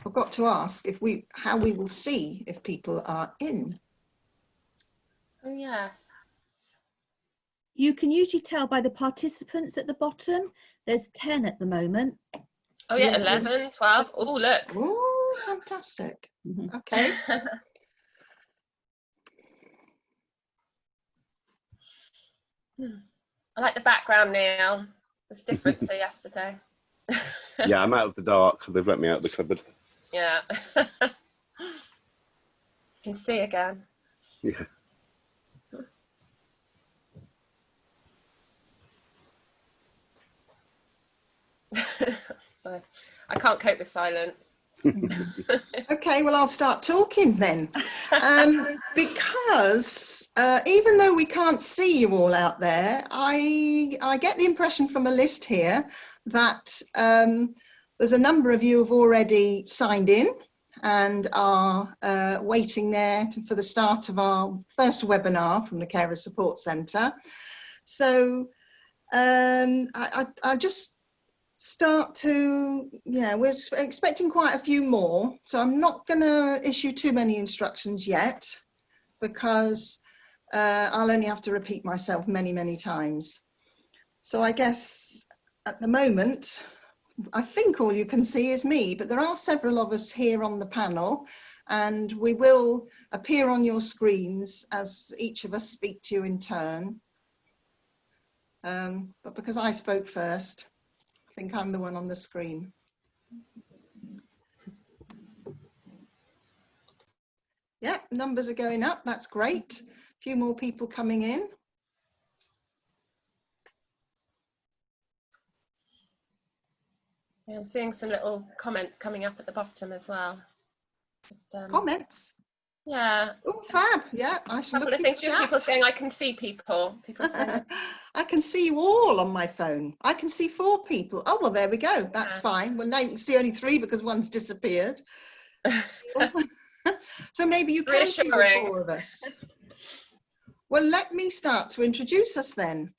forgot to ask how we will see if people are in. Oh, yes. You can usually tell by the participants at the bottom. There's 10 at the moment. Oh, yeah, 11, 12. Oh, look. Oh, fantastic. Okay. I like the background, Neil. It's different to yesterday. Yeah, I'm out of the dark. They've let me out of the cupboard. Yeah. Can see again. Yeah. So I can't cope with silence. Okay, well, I'll start talking then. Because even though we can't see you all out there, I get the impression from a list here that there's a number of you have already signed in and are waiting there for the start of our first webinar from the Carer Support Centre. So I just start to, we're expecting quite a few more, so I'm not going to issue too many instructions yet, because I'll only have to repeat myself many times. So I guess at the moment, I think all you can see is me, but there are several of us here on the panel, and we will appear on your screens as each of us speak to you in turn. But because I spoke first, I think I'm the one on the screen. Yeah, numbers are going up. That's great. A few more people coming in. Yeah, I'm seeing some little comments coming up at the bottom as well. Just, Comments? Yeah. Oh, fab. Yeah, I shall look at things. Just chat. people saying I can see people. I can see you all on my phone. I can see 4 people. Oh, well, there we go. That's fine. Well, now you can see only 3 because one's disappeared. So maybe you can see all 4 of us. Well, let me start to introduce us then.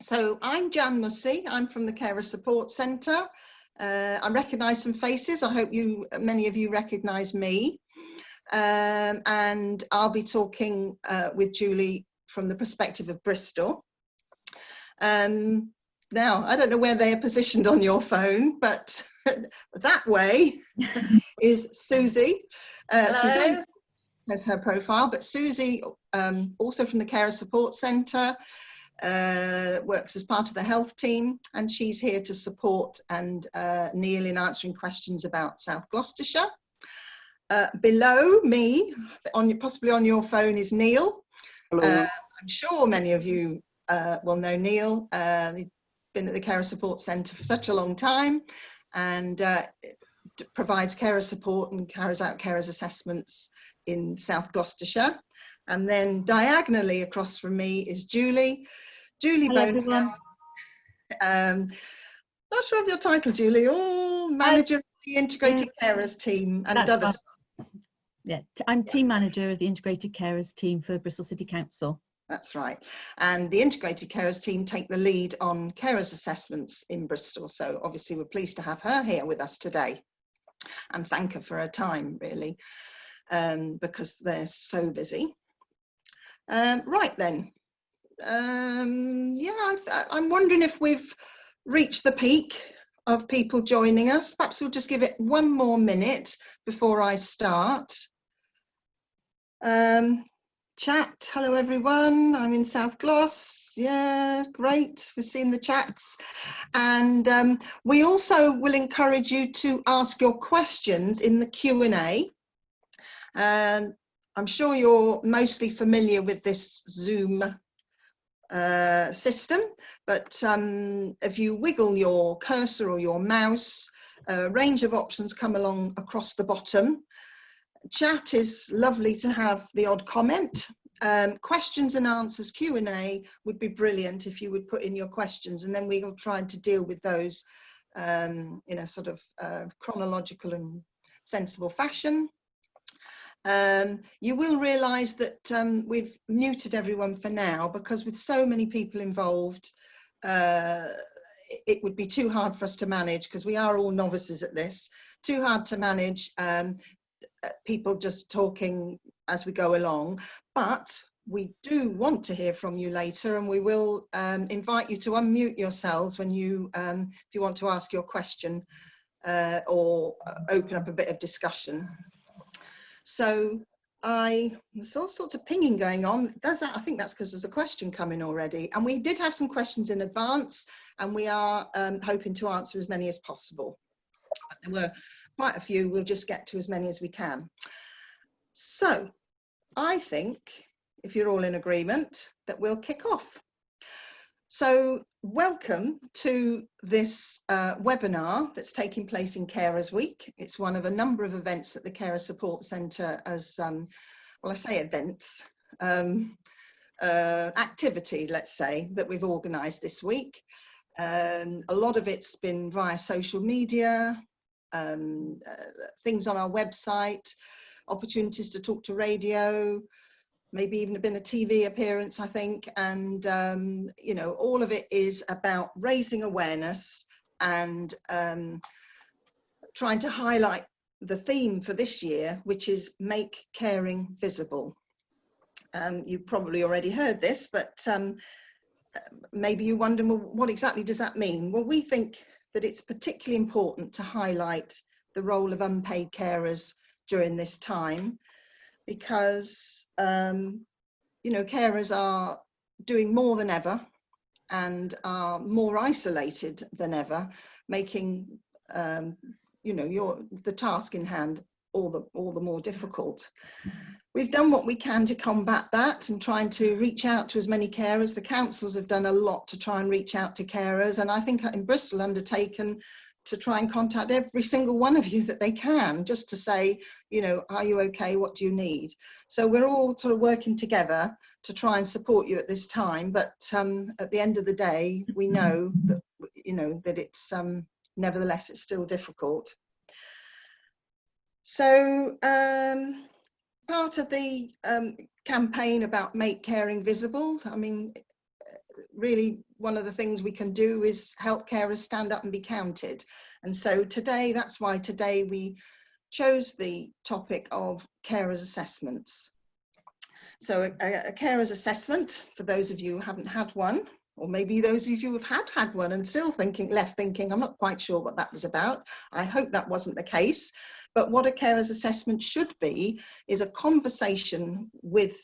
So I'm Jan Mussi. I'm from the Carer Support Centre. I recognise some faces. I hope many of you recognise me. And I'll be talking with Julie from the perspective of Bristol. Now, I don't know where they are positioned on your phone, but that way is Susie. Suzanne has her profile, but Susie, also from the Carer Support Centre, works as part of the health team, and she's here to support and Neil in answering questions about South Gloucestershire. Below me, possibly on your phone, is Neil. Hello. I'm sure many of you will know Neil. He's been at the Carer Support Centre for such a long time, and provides carer support and carries out carers assessments in South Gloucestershire. And then diagonally across from me is Julie. Julie Bonehill. Not sure of your title, Julie. Oh, manager of the Integrated Carers team and other stuff. Yeah, I'm team manager of the Integrated Carers team for Bristol City Council. That's right. And the Integrated Carers team take the lead on carers assessments in Bristol. So obviously we're pleased to have her here with us today and thank her for her time, really, because they're so busy. Right then. Yeah, I'm wondering if we've reached the peak of people joining us. Perhaps we'll just give it one more minute before I start. Chat, hello everyone, I'm in South Gloss. Yeah, great, we're seeing the chats. And we also will encourage you to ask your questions in the Q&A. I'm sure you're mostly familiar with this Zoom system, but if you wiggle your cursor or your mouse, a range of options come along across the bottom. Chat is lovely to have the odd comment. Questions and answers, Q&A, would be brilliant if you would put in your questions, and then we'll try to deal with those in a sort of chronological and sensible fashion. You will realise that we've muted everyone for now, because with so many people involved, it would be too hard for us to manage, because we are all novices at this, too hard to manage people just talking as we go along. But we do want to hear from you later, and we will invite you to unmute yourselves when you, if you want to ask your question or open up a bit of discussion. So there's all sorts of pinging going on. I think that's because there's a question coming already. And we did have some questions in advance, and we are hoping to answer as many as possible. There were quite a few. We'll just get to as many as we can. So I think, if you're all in agreement, that we'll kick off. So welcome to this webinar that's taking place in Carers Week. It's one of a number of events that the Carer Support Centre has, well, I say events, activity, let's say, that we've organised this week. A lot of it's been via social media, things on our website, opportunities to talk to radio, maybe even been a TV appearance, I think. And, you know, all of it is about raising awareness and trying to highlight the theme for this year, which is Make Caring Visible. You've probably already heard this, but maybe you wonder, well, what exactly does that mean? Well, we think that it's particularly important to highlight the role of unpaid carers during this time, because you know, carers are doing more than ever and are more isolated than ever, making you know, the task in hand all the more difficult. We've done what we can to combat that and trying to reach out to as many carers. The councils have done a lot to try and reach out to carers, and I think in Bristol undertaken to try and contact every single one of you that they can, just to say, you know, are you okay? What do you need? So we're all sort of working together to try and support you at this time. But at the end of the day, we know that, you know, that it's nevertheless, it's still difficult. So part of the campaign about Make Caring Visible, I mean, really one of the things we can do is help carers stand up and be counted. And so today, that's why today we chose the topic of carers assessments. So a carers assessment, for those of you who haven't had one, or maybe those of you who have had one and still left thinking, I'm not quite sure what that was about. I hope that wasn't the case. But what a carers assessment should be is a conversation with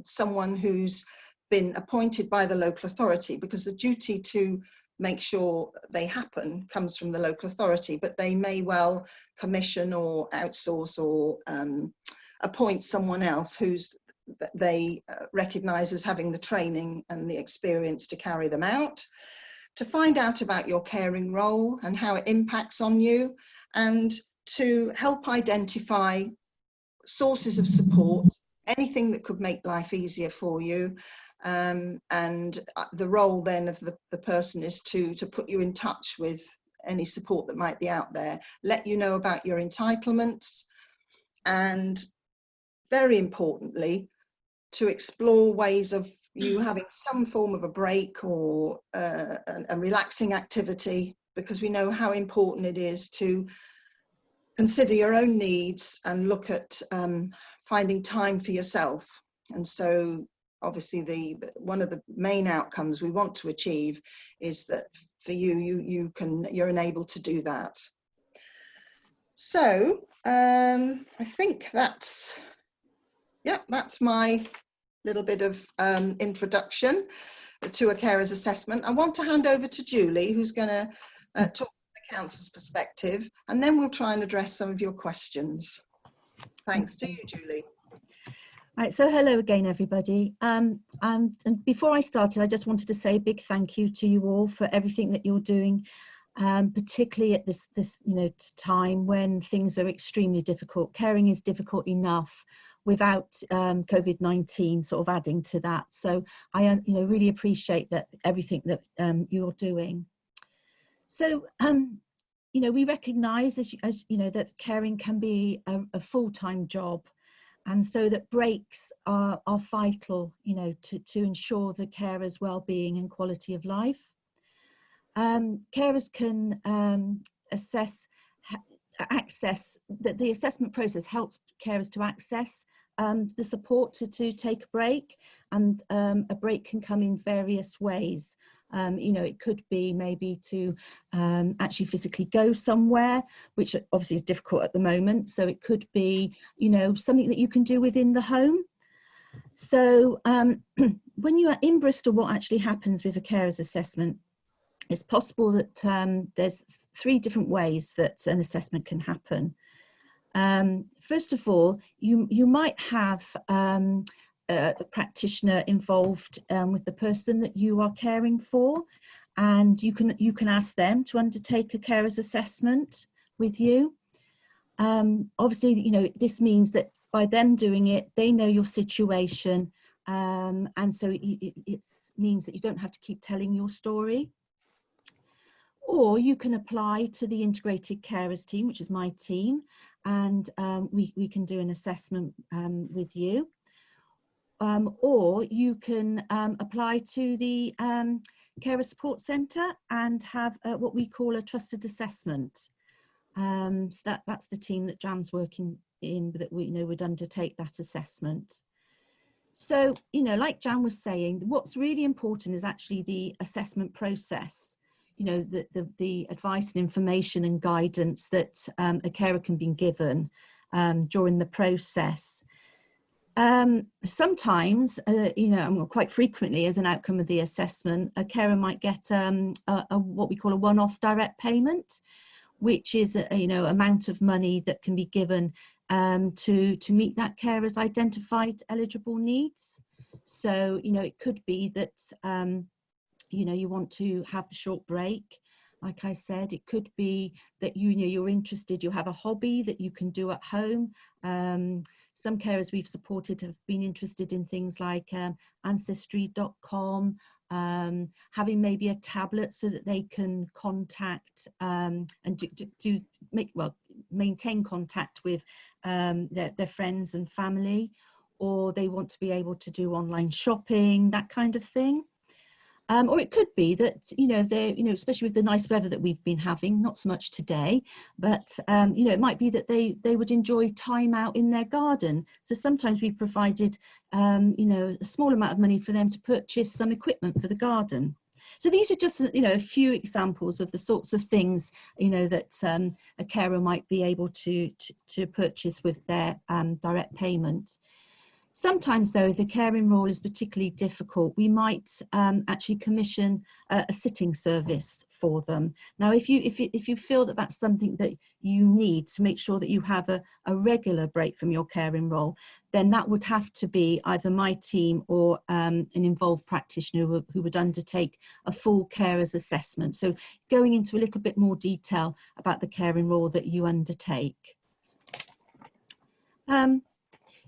someone who's been appointed by the local authority, because the duty to make sure they happen comes from the local authority, but they may well commission or outsource or appoint someone else that they recognise as having the training and the experience to carry them out, to find out about your caring role and how it impacts on you, and to help identify sources of support, anything that could make life easier for you. And the role then of the person is to put you in touch with any support that might be out there, let you know about your entitlements, and very importantly, to explore ways of you having some form of a break or a relaxing activity, because we know how important it is to consider your own needs and look at finding time for yourself. And so obviously one of the main outcomes we want to achieve is that for you're enabled to do that. So I think that's my little bit of introduction to a carer's assessment. I want to hand over to Julie, who's going to talk from the council's perspective, and then we'll try and address some of your questions. Thanks to you, Julie. Right, so hello again, everybody. And before I started, I just wanted to say a big thank you to you all for everything that you're doing, particularly at this time when things are extremely difficult. Caring is difficult enough without COVID-19 sort of adding to that. So I really appreciate that everything that you're doing. So we recognise, as you know, that caring can be a full-time job. And so that breaks are vital, to ensure the carer's well-being and quality of life. carers can access the assessment process helps carers to access the support to take a break, and a break can come in various ways. You know, it could be maybe to actually physically go somewhere, which obviously is difficult at the moment. So it could be, you know, something that you can do within the home. So when you are in Bristol, what actually happens with a carer's assessment, it's possible that there's 3 different ways that an assessment can happen. First of all, you might have a practitioner involved with the person that you are caring for, and you can ask them to undertake a carer's assessment with you. Obviously, you know, this means that by them doing it, they know your situation, and so it means that you don't have to keep telling your story. Or you can apply to the integrated carers team, which is my team, and we can do an assessment with you. Or you can apply to the carer support centre and have what we call a trusted assessment. So that's the team that Jam's working in, that we know would undertake that assessment. So, you know, like Jam was saying, what's really important is actually the assessment process. You know, the advice and information and guidance that a carer can be given during the process. Sometimes, you know, quite frequently as an outcome of the assessment, a carer might get what we call a one-off direct payment, which is a, you know, amount of money that can be given to meet that carer's identified eligible needs. So, you know, it could be that you know, you want to have the short break. Like I said, it could be that you know you're interested, you have a hobby that you can do at home. Some carers we've supported have been interested in things like ancestry.com, having maybe a tablet so that they can contact and maintain contact with their friends and family, or they want to be able to do online shopping, that kind of thing. Or it could be that, you know, especially with the nice weather that we've been having, not so much today, but, you know, it might be that they would enjoy time out in their garden. So sometimes we've provided, you know, a small amount of money for them to purchase some equipment for the garden. So these are just, you know, a few examples of the sorts of things, you know, that a carer might be able to purchase with their direct payment. Sometimes, though, if the caring role is particularly difficult, we might actually commission a sitting service for them. Now, if you feel that that's something that you need to make sure that you have a regular break from your caring role, then that would have to be either my team or an involved practitioner who would undertake a full carer's assessment. So going into a little bit more detail about the caring role that you undertake.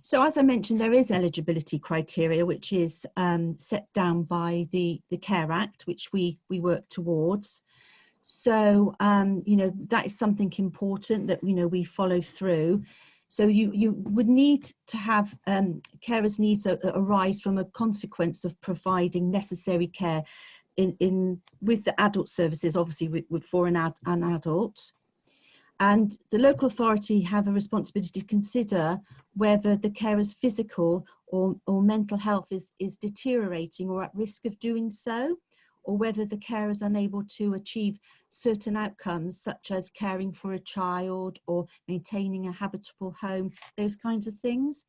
So as I mentioned, there is eligibility criteria, which is set down by the Care Act, which we work towards. So, you know, that is something important that, you know, we follow through. So you would need to have carers' needs that arise from a consequence of providing necessary care with the adult services, obviously for an adult. And the local authority have a responsibility to consider whether the carer's physical or mental health is deteriorating or at risk of doing so, or whether the carer is unable to achieve certain outcomes, such as caring for a child or maintaining a habitable home, those kinds of things.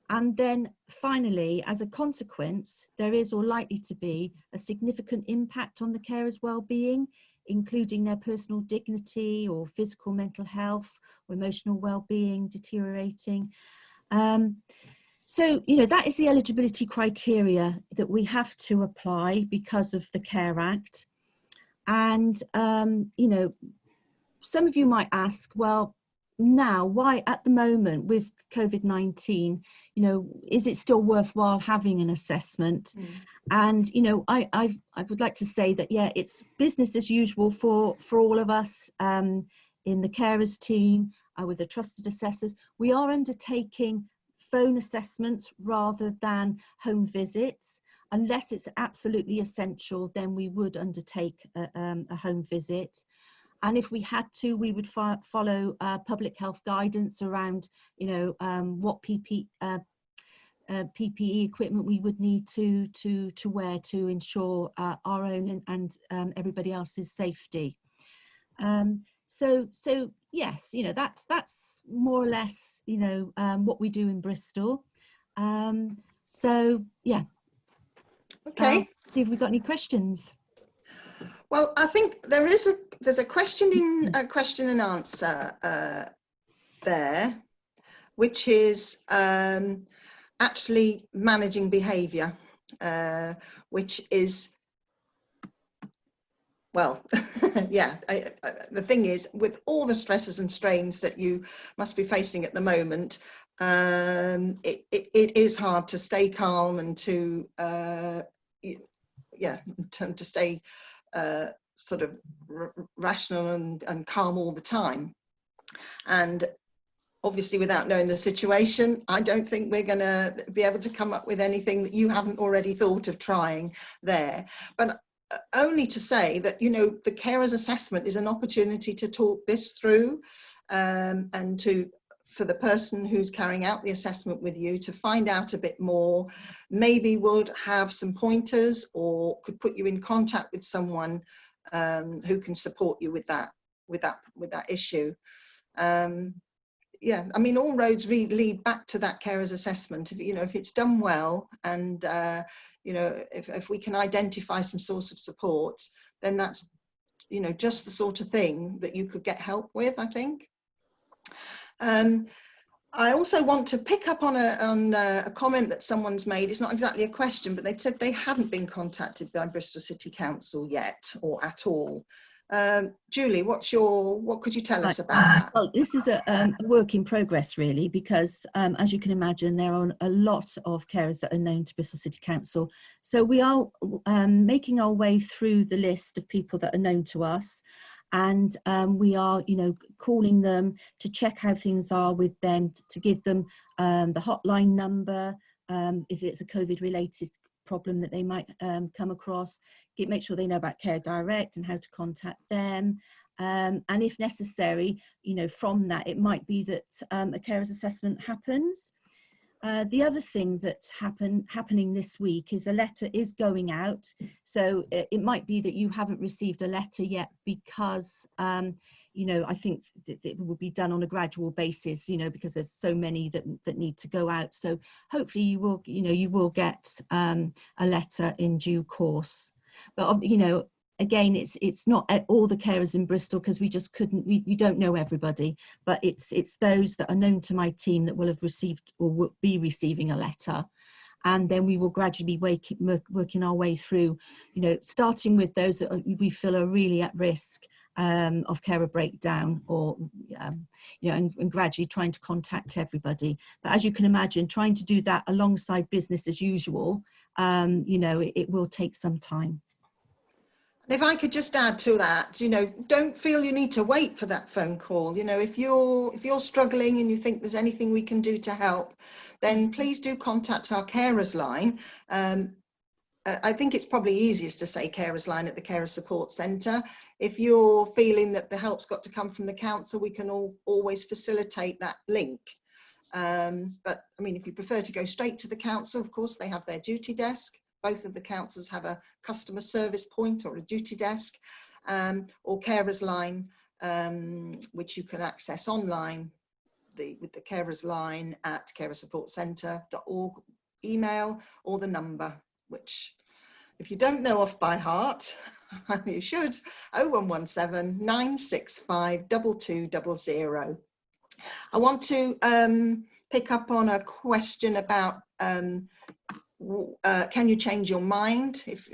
And then finally, as a consequence, there is or likely to be a significant impact on the carer's well-being, including their personal dignity or physical mental health or emotional well-being deteriorating. So, you know, that is the eligibility criteria that we have to apply because of the Care Act. And, you know, some of you might ask, well, now, why at the moment with COVID-19, you know, is it still worthwhile having an assessment? And, you know, I would like to say that, yeah, it's business as usual for all of us in the carers team with the trusted assessors. We are undertaking phone assessments rather than home visits. unless it's absolutely essential, then we would undertake a home visit. And if we had to, we would follow public health guidance around, you know, what PPE equipment we would need to wear to ensure our own and everybody else's safety. So yes, you know, that's more or less, you know, what we do in Bristol. So yeah. Okay. See if we've got any questions. Well, I think there's a question in question and answer there, which is actually managing behaviour, which is, well, yeah, the thing is, with all the stresses and strains that you must be facing at the moment, it is hard to stay calm and to stay sort of rational and calm all the time. And obviously, without knowing the situation, I don't think we're going to be able to come up with anything that you haven't already thought of trying there. But only to say that, you know, the carers assessment is an opportunity to talk this through, and for the person who's carrying out the assessment with you to find out a bit more. Maybe would have some pointers or could put you in contact with someone who can support you with that issue. Yeah, I mean, all roads lead back to that carers assessment. If, you know, if it's done well, and you know, if we can identify some source of support, then that's, you know, just the sort of thing that you could get help with, I think. I also want to pick up on a comment that someone's made. It's not exactly a question, but they said they hadn't been contacted by Bristol City Council yet, or at all. Julie, what could you tell us about that? Well, this is a work in progress, really, because as you can imagine, there are a lot of carers that are known to Bristol City Council. So we are making our way through the list of people that are known to us. And we are, you know, calling them to check how things are with them, to give them the hotline number, if it's a COVID-related problem that they might come across, make sure they know about Care Direct and how to contact them. And if necessary, you know, from that, it might be that a carers assessment happens. The other thing that's happening this week is a letter is going out. So it might be that you haven't received a letter yet because, you know, I think that it will be done on a gradual basis, you know, because there's so many that need to go out. So hopefully you will, you know, you will get a letter in due course. But, you know, again, it's not at all the carers in Bristol, because we just couldn't, we don't know everybody, but it's those that are known to my team that will have received or will be receiving a letter. And then we will gradually be working our way through, you know, starting with those that we feel are really at risk of carer breakdown, or, you know, and gradually trying to contact everybody. But as you can imagine, trying to do that alongside business as usual, you know, it will take some time. If I could just add to that, you know, don't feel you need to wait for that phone call. You know, if you're struggling and you think there's anything we can do to help, then please do contact our carers line. I think it's probably easiest to say carers line at the Carer Support Centre. If you're feeling that the help's got to come from the council, we can always facilitate that link. But I mean, if you prefer to go straight to the council, of course, they have their duty desk. Both of the councils have a customer service point or a duty desk, or carers line, which you can access online with the carers line at carersupportcentre.org email, or the number, which if you don't know off by heart, you should, 0117 965 2200. I want to pick up on a question about can you change your mind if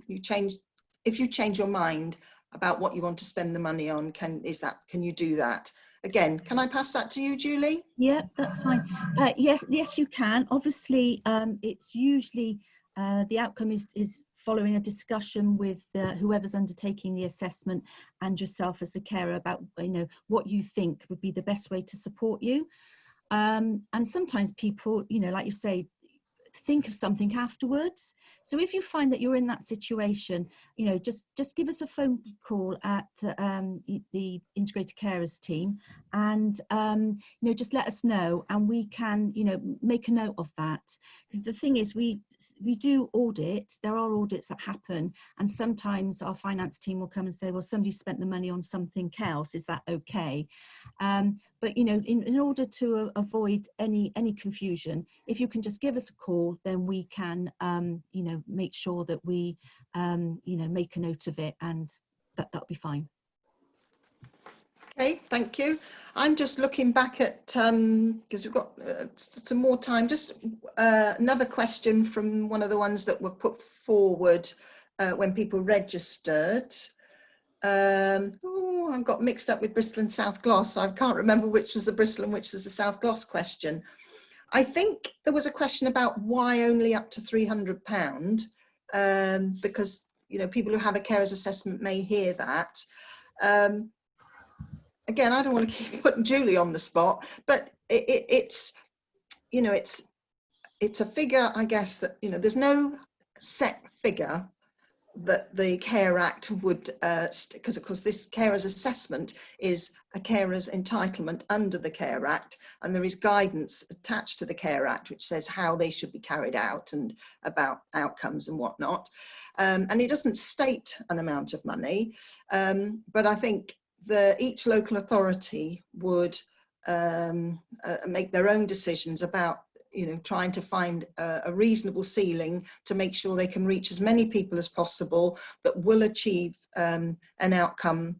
you change your mind about what you want to spend the money on? Can you do that? Again, can I pass that to you, Julie? Yeah, that's fine. Yes, you can. Obviously, it's usually the outcome is following a discussion with whoever's undertaking the assessment and yourself as a carer about, you know, what you think would be the best way to support you. And sometimes people, you know, like you say, think of something afterwards. So if you find that you're in that situation, you know, just give us a phone call at the integrated carers team, and you know, just let us know, and we can, you know, make a note of that. The thing is, we do audit. There are audits that happen, and sometimes our finance team will come and say, well, somebody spent the money on something else, is that okay? But you know, in order to avoid any confusion, if you can just give us a call, then we can you know, make sure that we you know, make a note of it, and that'll be fine. Okay, thank you. I'm just looking back at, because we've got some more time, just another question from one of the ones that were put forward when people registered. Oh, I got mixed up with Bristol and South Gloss. I can't remember which was the Bristol and which was the South Gloss question. I think there was a question about why only up to £300, because, you know, people who have a carer's assessment may hear that. Again, I don't want to keep putting Julie on the spot, but it's, you know, it's a figure, I guess, that, you know, there's no set figure that the Care Act would, because of course this carer's assessment is a carer's entitlement under the Care Act, and there is guidance attached to the Care Act which says how they should be carried out and about outcomes and whatnot. And it doesn't state an amount of money, but I think each local authority would make their own decisions about, you know, trying to find a reasonable ceiling to make sure they can reach as many people as possible that will achieve an outcome,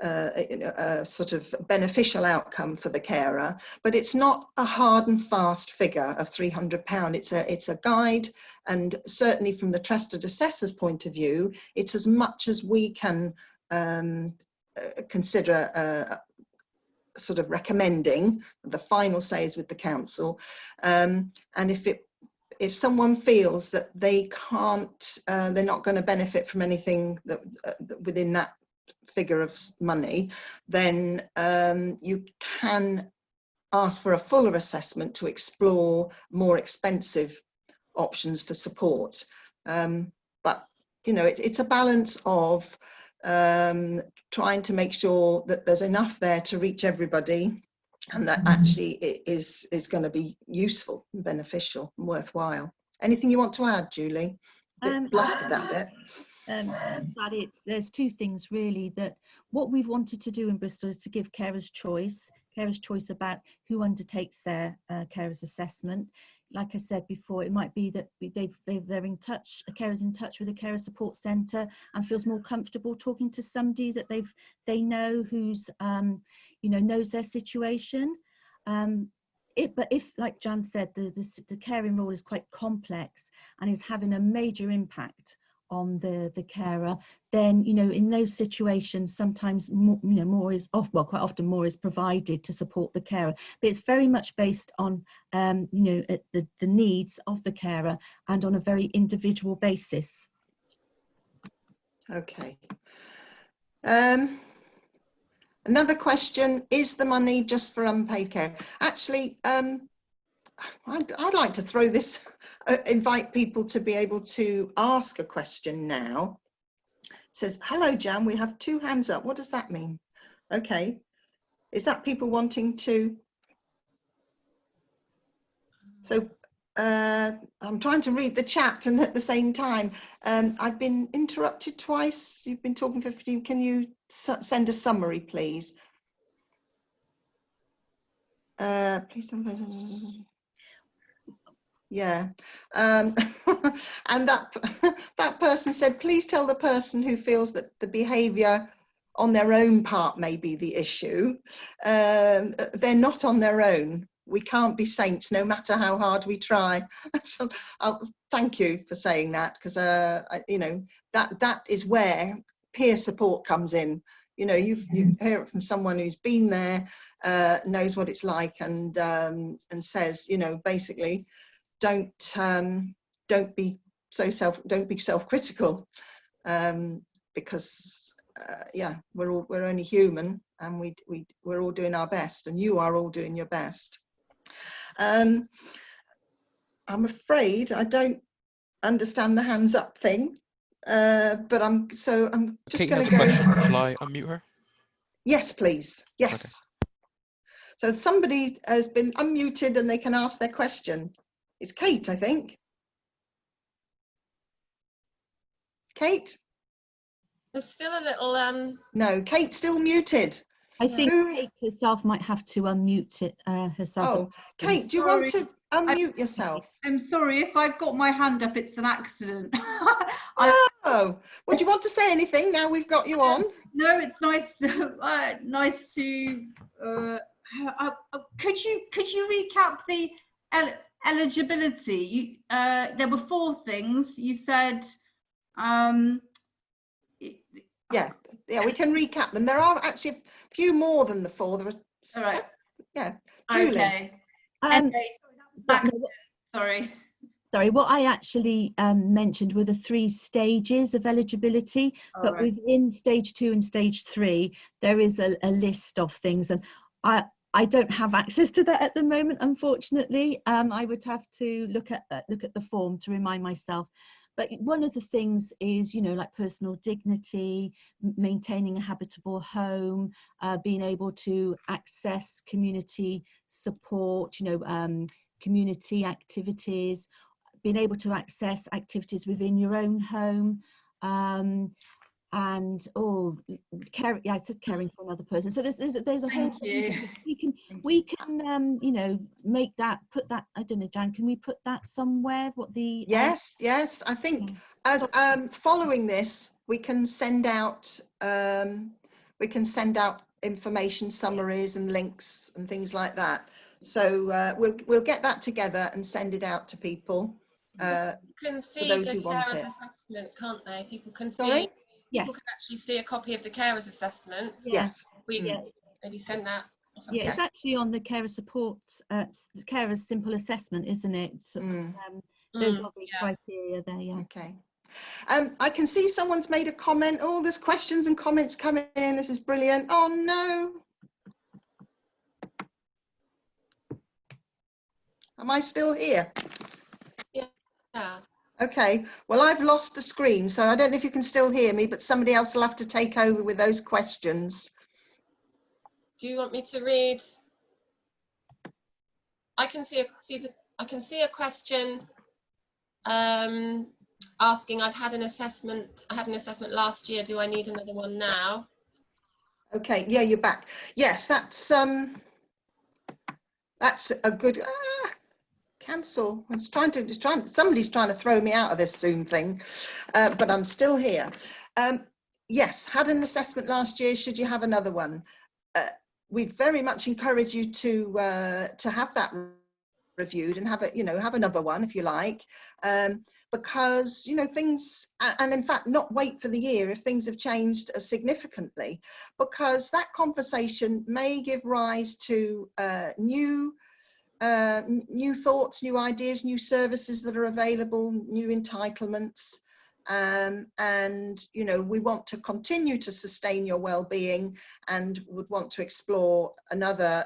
a sort of beneficial outcome for the carer. But it's not a hard and fast figure of £300. It's a guide, and certainly from the trusted assessor's point of view, it's as much as we can consider sort of recommending. The final say is with the council, and if someone feels that they can't, they're not going to benefit from anything that within that figure of money, then you can ask for a fuller assessment to explore more expensive options for support. But you know, it's a balance of trying to make sure that there's enough there to reach everybody, and that actually it is going to be useful and beneficial and worthwhile. Anything you want to add, Julie? Blustered that bit. There's two things really, that what we've wanted to do in Bristol is to give carers choice about who undertakes their carers assessment. Like I said before, it might be that they're in touch, a carer's in touch with a carer support centre and feels more comfortable talking to somebody that they know who's you know, knows their situation. But if, like Jan said, the caring role is quite complex and is having a major impact on the carer, then, you know, in those situations, sometimes more, you know, more is quite often more is provided to support the carer. But it's very much based on you know, the needs of the carer and on a very individual basis. Okay. Another question: is the money just for unpaid care? Actually, I'd like to throw this, invite people to be able to ask a question now. It says, hello, Jan, we have 2 hands up. What does that mean? Okay. Is that people wanting to? So I'm trying to read the chat and at the same time, I've been interrupted twice. You've been talking for 15. Can you send a summary, please? Please don't. Yeah, and that person said, please tell the person who feels that the behaviour on their own part may be the issue. They're not on their own. We can't be saints no matter how hard we try. So thank you for saying that, because you know, that is where peer support comes in. You know, you hear it from someone who's been there, knows what it's like, and says, you know, basically, don't be self-critical, because yeah, we're only human, and we're all doing our best, and you are all doing your best. I'm afraid I don't understand the hands up thing, but I'm just Kate going has to a go. question. Shall I unmute her? Yes, please. Yes. So somebody has been unmuted and they can ask their question. It's Kate, I think. Kate? There's still a little No, Kate's still muted. I think Who? Kate herself might have to unmute it herself. Oh, Kate, do you want to unmute yourself? I'm sorry, if I've got my hand up, it's an accident. Oh, would you want to say anything now we've got you on? No, it's nice to could you recap the eligibility? There were 4 things you said. Yeah, we can recap them. There are actually a few more than the 4. There are All right. Yeah, Julie. Okay. Sorry. Sorry, what I actually mentioned were the 3 stages of eligibility, but right. within stage 2 and stage 3, there is a list of things, and I don't have access to that at the moment, unfortunately. I would have to look at the form to remind myself. But one of the things is, you know, like personal dignity, maintaining a habitable home, being able to access community support, you know, community activities, being able to access activities within your own home, and care. Yeah, I said caring for another person. So there's a whole. We can you know, make that, put that. I don't know, Jan. Can we put that somewhere? What the? Yes. I think as following this, we can send out information summaries and links and things like that. So we'll get that together and send it out to people. you can see those the who want carers it. assessment, can't they? People can Sorry? see. Yes. People can actually see a copy of the carers assessment. Yes. We maybe send that. Or something. Yeah, it's actually on the carer support, carer simple assessment, isn't it? So, those are the criteria there. Yeah. Okay. I can see someone's made a comment. Oh, there's questions and comments coming in. This is brilliant. Oh no. Am I still here? Yeah. Okay, well, I've lost the screen, so I don't know if you can still hear me, but somebody else will have to take over with those questions. Do you want me to read? I can see a question asking, I had an assessment last year, do I need another one now? Okay, yeah, you're back. Yes, that's a good cancel. Somebody's trying to throw me out of this Zoom thing, but I'm still here. Yes, had an assessment last year. Should you have another one? We'd very much encourage you to have that reviewed and have another one if you like, because, you know, things, and in fact not wait for the year if things have changed significantly, because that conversation may give rise to new thoughts, new ideas, new services that are available, new entitlements, and you know, we want to continue to sustain your well-being and would want to explore another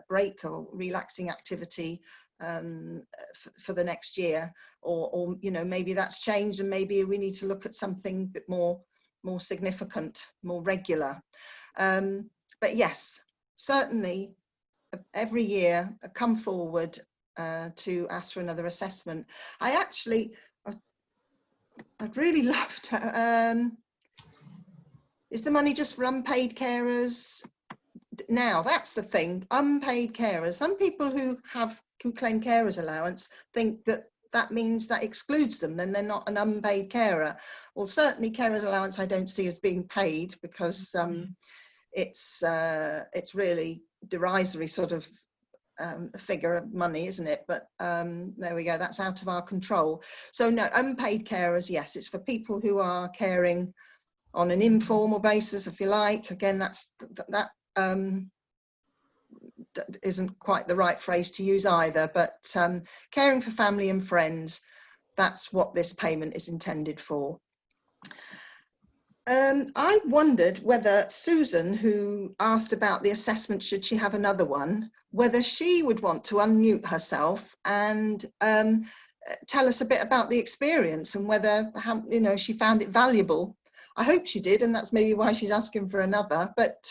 break or relaxing activity for the next year, or you know, maybe that's changed and maybe we need to look at something a bit more significant, more regular. But yes, certainly every year come forward to ask for another assessment. I'd really love to, is the money just for unpaid carers? Now that's the thing, unpaid carers. Some people who claim carers allowance think that means that excludes them, then they're not an unpaid carer. Well, certainly carers allowance I don't see as being paid, because it's really derisory sort of figure of money, isn't it? But there we go, that's out of our control. So no, unpaid carers, yes, it's for people who are caring on an informal basis, if you like. Again, that isn't quite the right phrase to use either, but caring for family and friends, that's what this payment is intended for. I wondered whether Susan, who asked about the assessment, should she have another one, whether she would want to unmute herself and tell us a bit about the experience and whether, how, you know, she found it valuable. I hope she did, and that's maybe why she's asking for another. But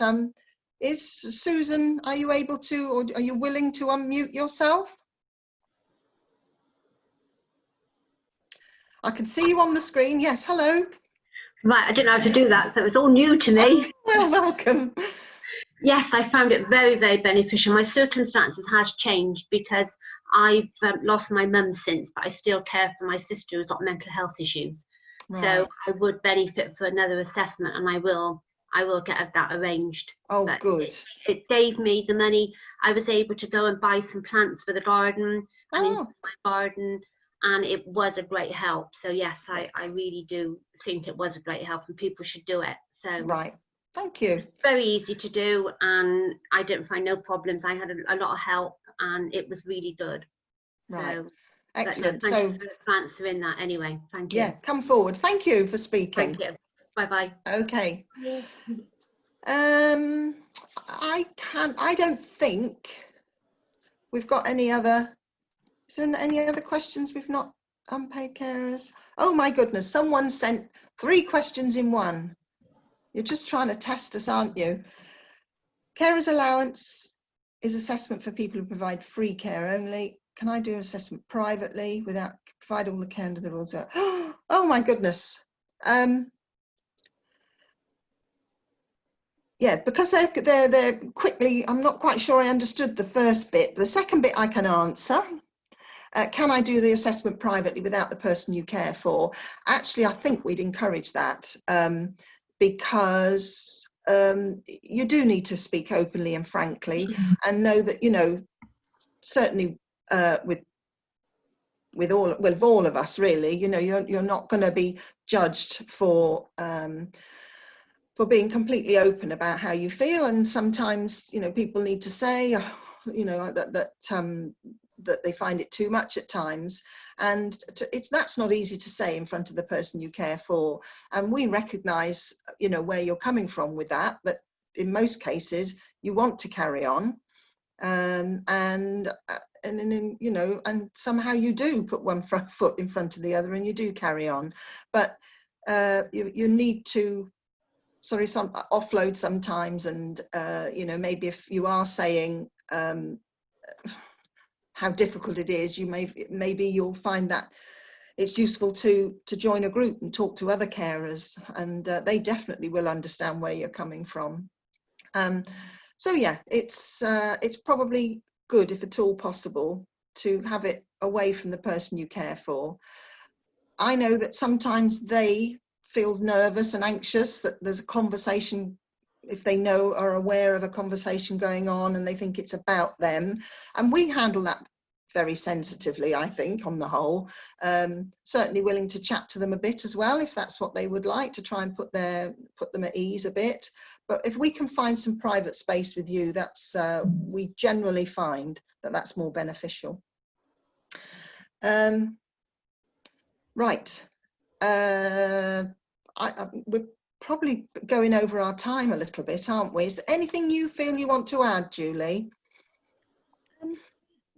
is Susan, are you able to, or are you willing to unmute yourself? I can see you on the screen. Yes, hello. Right, I didn't know how to do that, so it's all new to me. Oh, well, welcome. Yes, I found it very, very beneficial. My circumstances has changed because I've lost my mum since, but I still care for my sister who's got mental health issues. Right. So I would benefit for another assessment, and I will get that arranged. Oh, But good. It gave me the money. I was able to go and buy some plants for the garden and into my garden, and it was a great help. So yes, I really do think it was a great help, and people should do it. So right, thank you. It's very easy to do, and I didn't find no problems. I had a lot of help, and it was really good. Right, So, excellent. No, So thank you for answering that anyway. Thank you. yeah, come forward. Thank you for speaking. Thank you. Bye bye. Okay. I don't think we've got any other. Is there any other questions we've not? Unpaid carers. Oh my goodness, someone sent 3 questions in one. You're just trying to test us, aren't you? Carers allowance is assessment for people who provide free care only. Can I do an assessment privately without provide all the care under the rules? Oh my goodness. Yeah, because they're quickly, I'm not quite sure I understood the first bit. The second bit I can answer. Can I do the assessment privately without the person you care for? Actually, I think we'd encourage that because you do need to speak openly and frankly and know that, you know, certainly with all of us, really, you know, you're not going to be judged for being completely open about how you feel. And sometimes, you know, people need to say, you know, that they find it too much at times, and that's not easy to say in front of the person you care for. And we recognize, you know, where you're coming from with that, but in most cases you want to carry on, and you know, and somehow you do put one front foot in front of the other and you do carry on, but you need to offload sometimes, and you know, maybe if you are saying how difficult it is, maybe you'll find that it's useful to join a group and talk to other carers, and they definitely will understand where you're coming from. So yeah, it's probably good, if at all possible, to have it away from the person you care for. I know that sometimes they feel nervous and anxious that there's a conversation, if they know, are aware of a conversation going on and they think it's about them, and we handle that very sensitively, I think, on the whole. Certainly willing to chat to them a bit as well, if that's what they would like, to try and put them at ease a bit. But if we can find some private space with you, that's we generally find that that's more beneficial. Right. We're probably going over our time a little bit, aren't we? Is there anything you feel you want to add, Julie?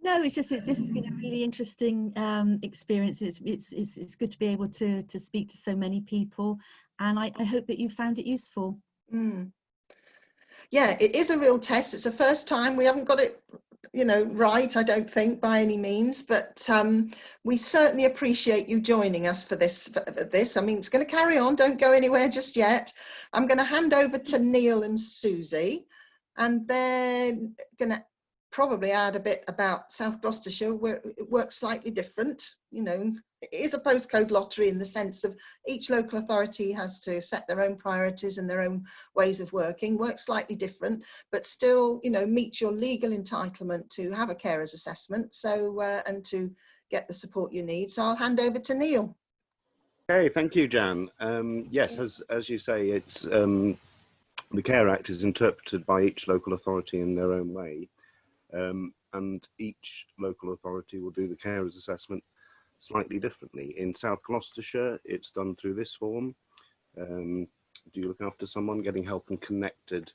No, it's just this has been a really interesting experience. It's good to be able to speak to so many people, and I hope that you found it useful. Yeah, it is a real test. It's the first time. We haven't got it, you know, right, I don't think, by any means, but we certainly appreciate you joining us for this. I mean, it's going to carry on. Don't go anywhere just yet. I'm going to hand over to Neil and Susie, and they're going to probably add a bit about South Gloucestershire, where it works slightly different. You know, it is a postcode lottery in the sense of each local authority has to set their own priorities and their own ways of working, works slightly different, but still, you know, meets your legal entitlement to have a carers assessment, so and to get the support you need. So I'll hand over to Neil. Okay, thank you, Jan. Yes, as you say, it's the Care Act is interpreted by each local authority in their own way, and each local authority will do the carers assessment slightly differently. In South Gloucestershire, it's done through this form. Do you look after someone, getting help and connected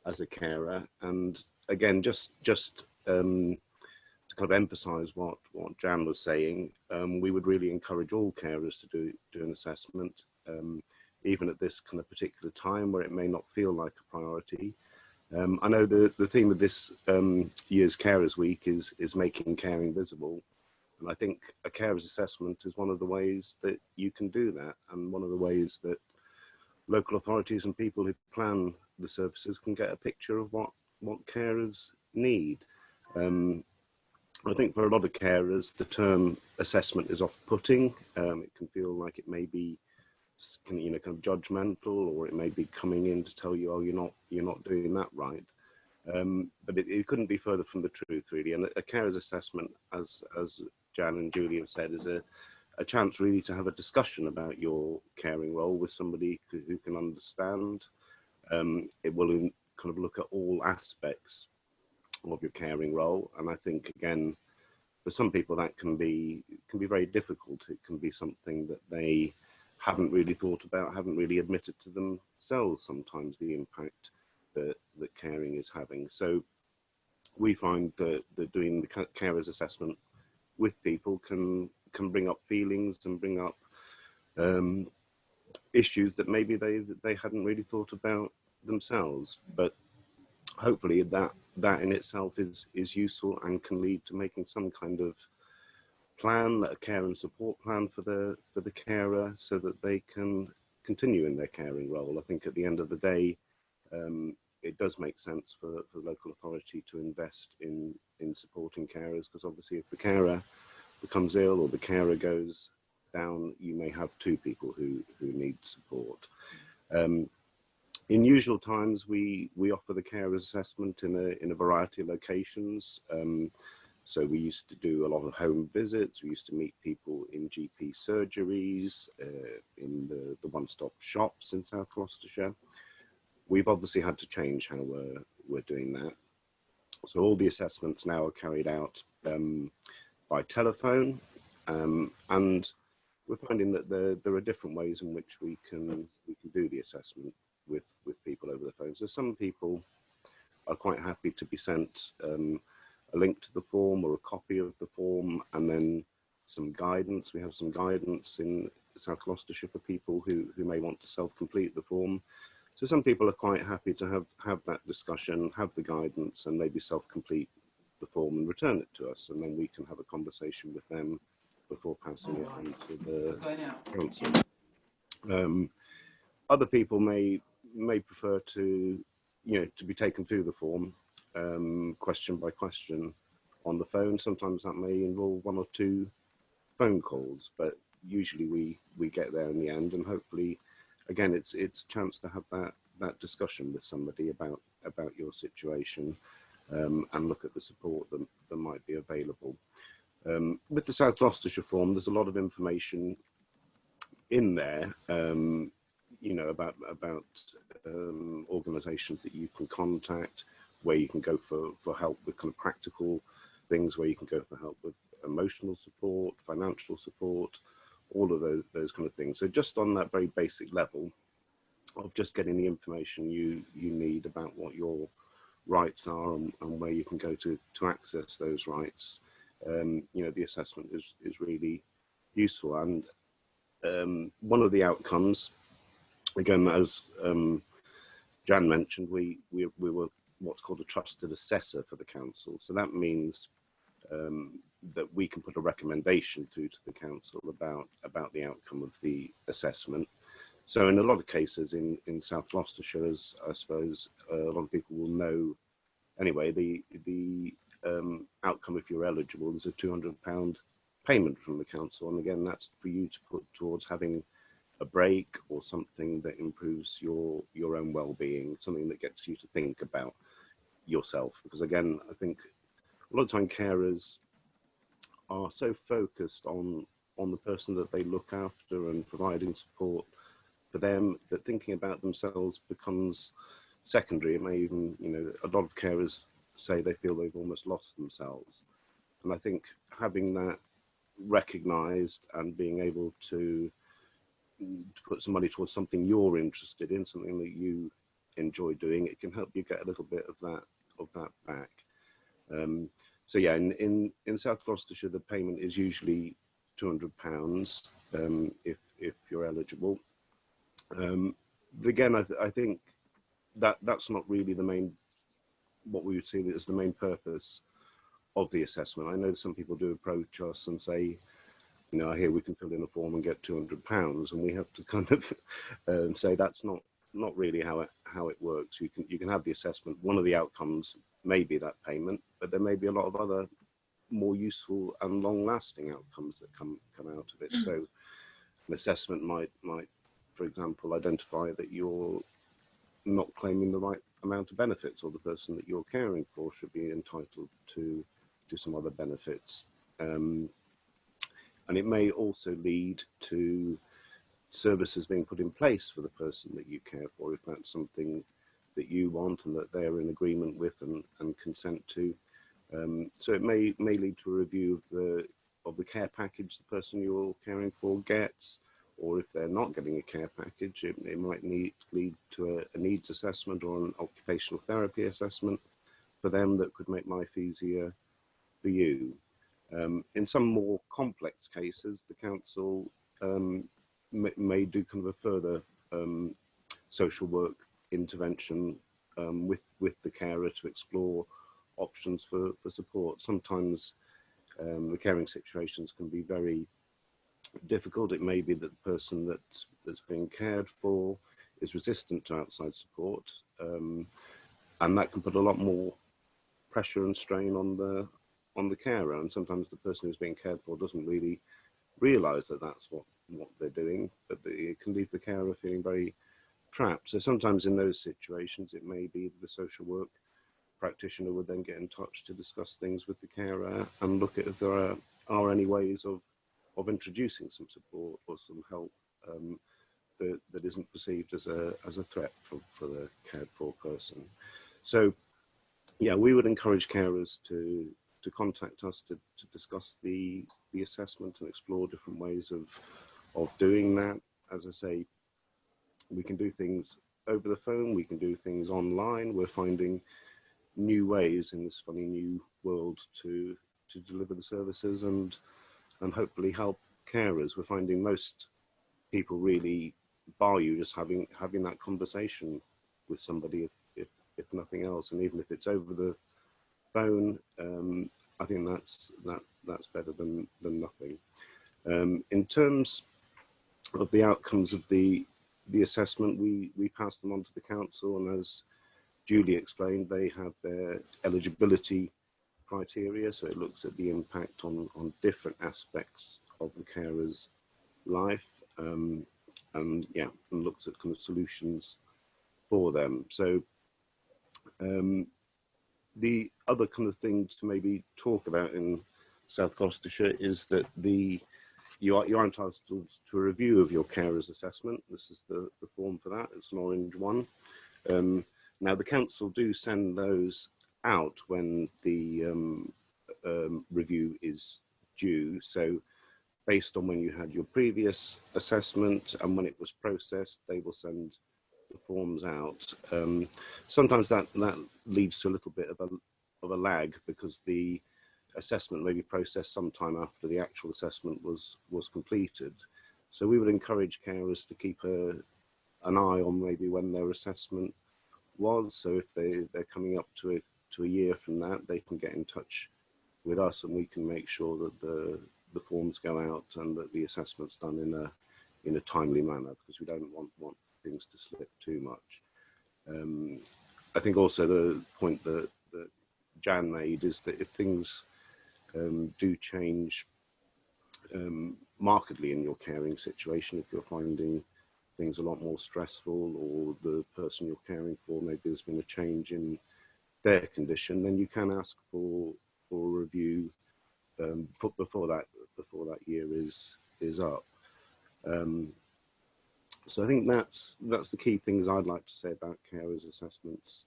as a carer? And again, just to kind of emphasize what Jan was saying, we would really encourage all carers to do an assessment, even at this kind of particular time where it may not feel like a priority. I know the theme of this year's Carers Week is making caring visible. And I think a carers assessment is one of the ways that you can do that, and one of the ways that local authorities and people who plan the services can get a picture of what carers need. I think for a lot of carers, the term assessment is off-putting. It can feel like it may be, kind of judgmental, or it may be coming in to tell you, oh, you're not doing that right. But it couldn't be further from the truth, really. And a carers assessment, as Jan and Julie have said, is a chance really to have a discussion about your caring role with somebody who can understand. It will kind of look at all aspects of your caring role, and I think, again, for some people that can be very difficult. It can be something that they haven't really thought about, haven't really admitted to themselves sometimes, the impact that caring is having. So we find that doing the carers assessment with people can bring up feelings and bring up issues that maybe they hadn't really thought about themselves. But hopefully that in itself is useful and can lead to making some kind of plan, a care and support plan for the carer, so that they can continue in their caring role. I think at the end of the day, it does make sense for the local authority to invest in supporting carers, because obviously if the carer becomes ill or the carer goes down, you may have two people who need support. In usual times, we offer the carers assessment in a variety of locations. So we used to do a lot of home visits. We used to meet people in GP surgeries, in the one-stop shops in South Gloucestershire. We've obviously had to change how we're doing that. So all the assessments now are carried out by telephone, and we're finding that there are different ways in which we can do the assessment with people over the phone. So some people are quite happy to be sent a link to the form or a copy of the form, and then some guidance. We have some guidance in South Gloucestershire for people who may want to self-complete the form. So some people are quite happy to have that discussion, have the guidance, and maybe self-complete the form and return it to us, and then we can have a conversation with them before passing it on to the council. Other people may prefer to be taken through the form, question by question on the phone. Sometimes that may involve one or two phone calls, but usually we get there in the end, and hopefully, again, it's a chance to have that discussion with somebody about your situation, and look at the support that might be available. With the South Gloucestershire form, there's a lot of information in there, about organisations that you can contact, where you can go for help with kind of practical things, where you can go for help with emotional support, financial support, all of those kind of things. So just on that very basic level of just getting the information you need about what your rights are and where you can go to access those rights, the assessment is really useful. And one of the outcomes, again, as Jan mentioned, we were what's called a trusted assessor for the council. So that means that we can put a recommendation through to the council about the outcome of the assessment. So in a lot of cases in South Gloucestershire, as I suppose a lot of people will know anyway, the outcome, if you're eligible, is a £200 payment from the council. And again, that's for you to put towards having a break or something that improves your own well-being, something that gets you to think about yourself. Because again, I think a lot of time carers are so focused on the person that they look after and providing support for them that thinking about themselves becomes secondary. It may even, a lot of carers say they feel they've almost lost themselves. And I think having that recognised and being able to put some money towards something you're interested in, something that you enjoy doing, it can help you get a little bit of that back. So yeah, in South Gloucestershire, the payment is usually £200 if you're eligible. But again, I think that's not really the main, what we would see as the main purpose of the assessment. I know some people do approach us and say, you know, I hear we can fill in a form and get £200, and we have to kind of say that's not really how it works. You can have the assessment. One of the outcomes may be that payment, but there may be a lot of other more useful and long-lasting outcomes that come out of it. So an assessment might, for example, identify that you're not claiming the right amount of benefits, or the person that you're caring for should be entitled to some other benefits. And it may also lead to services being put in place for the person that you care for, if that's something that you want and that they're in agreement with and consent to. So it may lead to a review of the care package the person you're caring for gets, or if they're not getting a care package, it might lead to a needs assessment or an occupational therapy assessment for them that could make life easier for you. In some more complex cases, the council may do kind of a further social work intervention with the carer to explore options for support. Sometimes the caring situations can be very difficult. It may be that the person that's being cared for is resistant to outside support, and that can put a lot more pressure and strain on the carer, and sometimes the person who's being cared for doesn't really realise that that's what they're doing, but it can leave the carer feeling very trapped. So sometimes in those situations, it may be the social work practitioner would then get in touch to discuss things with the carer and look at if there are any ways of introducing some support or some help that isn't perceived as a threat for the cared for person. So yeah, we would encourage carers to contact us to discuss the assessment and explore different ways of doing that. As I say, we can do things over the phone, we can do things online. We're finding new ways in this funny new world to deliver the services and hopefully help carers. We're finding most people really bar you just having that conversation with somebody, if nothing else, and even if it's over the phone, I think that's better than nothing. In terms of the outcomes of the assessment, we pass them on to the council, and as Julie explained, they have their eligibility criteria, so it looks at the impact on different aspects of the carer's life, and looks at kind of solutions for them. So the other kind of thing to maybe talk about in South Gloucestershire is that you are entitled to a review of your carer's assessment. This is the form for that. It's an orange one. Now the council do send those out when the review is due. So based on when you had your previous assessment and when it was processed, they will send the forms out. Sometimes that leads to a little bit of a lag, because the assessment may be processed sometime after the actual assessment was completed. So we would encourage carers to keep an eye on maybe when their assessment was. So if they're coming up to a year from that, they can get in touch with us, and we can make sure that the forms go out and that the assessment's done in a timely manner, because we don't want things to slip too much. I think also the point that Jan made is that if things do change markedly in your caring situation, if you're finding things a lot more stressful, or the person you're caring for, maybe there's been a change in their condition, then you can ask for a review before that year is up. So I think that's the key things I'd like to say about carers assessments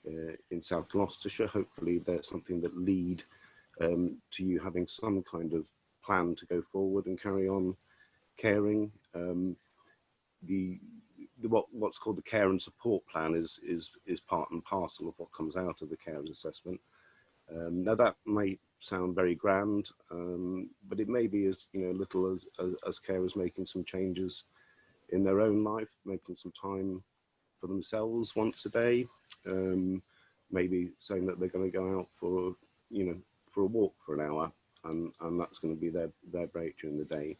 in South Gloucestershire. Hopefully there's something that lead to you having some kind of plan to go forward and carry on caring. What's called the care and support plan is part and parcel of what comes out of the carers assessment. Now that may sound very grand, but it may be as little as carers making some changes in their own life, making some time for themselves once a day, maybe saying that they're going to go out for for a walk for an hour, and that's going to be their break during the day.